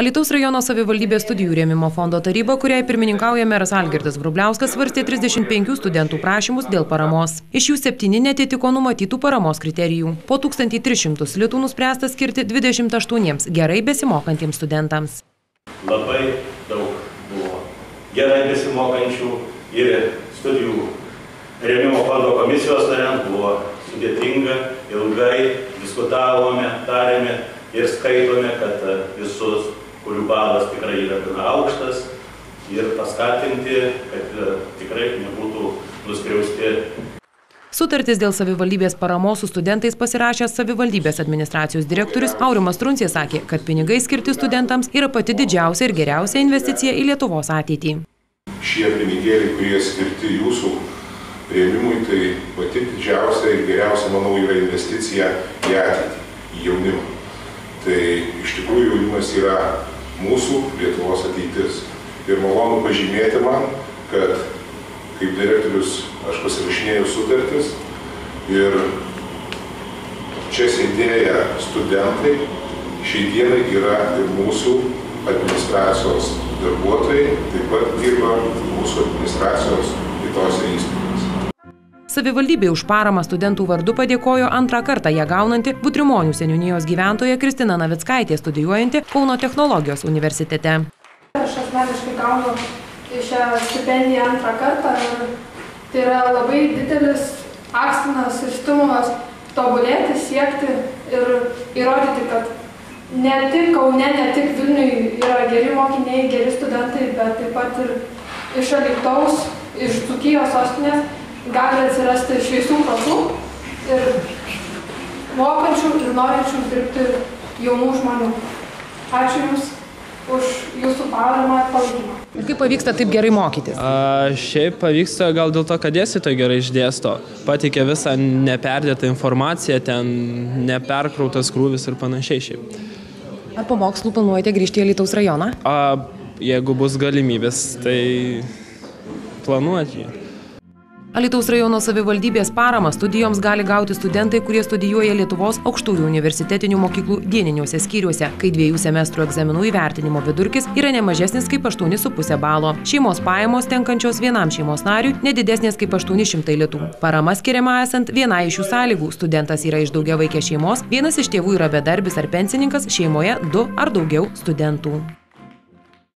Alytaus rajono savivaldybės studijų rėmimo fondo taryba, kuriai pirmininkauja meras Algirdas Vrubliauskas, svarstė 35 studentų prašymus dėl paramos. Iš jų 7 netitiko numatytų paramos kriterijų. Po 1300 litų nuspręsta skirti 28 gerai besimokantiems studentams. Labai daug buvo gerai besimokančių ir studijų rėmimo fondo komisijos nariams buvo sudėtinga, ilgai diskutavome, tarėme ir skaitome, kad visus, kurių balas tikrai yra gana aukštas, ir paskatinti, kad tikrai nebūtų nuskriausti. Sutartis dėl savivaldybės paramos su studentais pasirašęs savivaldybės administracijos direktorius Aurimas Truncė sakė, kad pinigai skirti studentams yra pati didžiausia ir geriausia investicija į Lietuvos ateitį. Šie pinigėliai, kurie skirti jūsų rėmimui, tai pati didžiausia ir geriausia, manau, yra investicija į ateitį, į jaunimą. Tai iš tikrųjų jaunimas yra mūsų Lietuvos ateitis. Ir malonu pažymėti man, kad kaip direktorius aš pasirašinėjau sutartis ir čia sėdėję studentai šiai dienai yra ir mūsų administracijos darbuotojai, taip pat dirba mūsų administracijos kitose įstaigose. Savivaldybė už paramą studentų vardu padėkojo antrą kartą ją gaunanti Butrimonių seniūnijos gyventoja Kristina Navickaitė, studijuojanti Kauno technologijos universitete. Aš asmeniškai gaunu šią stipendiją antrą kartą ir tai yra labai didelis akstinas ir stimulas tobulėti, siekti ir įrodyti, kad ne tik Kaune, ne tik Vilniuje yra geri mokiniai, geri studentai, bet taip pat ir iš Alytaus, iš Dzūkijos sostinės gali atsirasti šviesių protų ir mokančių ir norinčių dirbti jaunų žmonių. Ačiū Jums už Jūsų paramą ir palaikymą. Ir kaip pavyksta taip gerai mokytis? Šiaip pavyksta gal dėl to, kad dėstytojai gerai išdėsto. Pateikia visą neperdėtą informaciją, ten neperkrautas krūvis ir panašiai šiaip. Ar po mokslų planuojate grįžti į Alytaus rajoną? Jeigu bus galimybės, tai planuoti. Alytaus rajono savivaldybės paramą studijoms gali gauti studentai, kurie studijuoja Lietuvos aukštųjų universitetinių mokyklų dieniniuose skyriuose, kai 2 semestrų egzaminų įvertinimo vidurkis yra ne mažesnis kaip 8,5 balo. Šeimos pajamos tenkančios vienam šeimos nariui nedidesnės kaip 800 litų. Parama skiriama esant vienai iš šių sąlygų. Studentas yra iš daugiavaikės šeimos, vienas iš tėvų yra bedarbis ar pensininkas, šeimoje 2 ar daugiau studentų.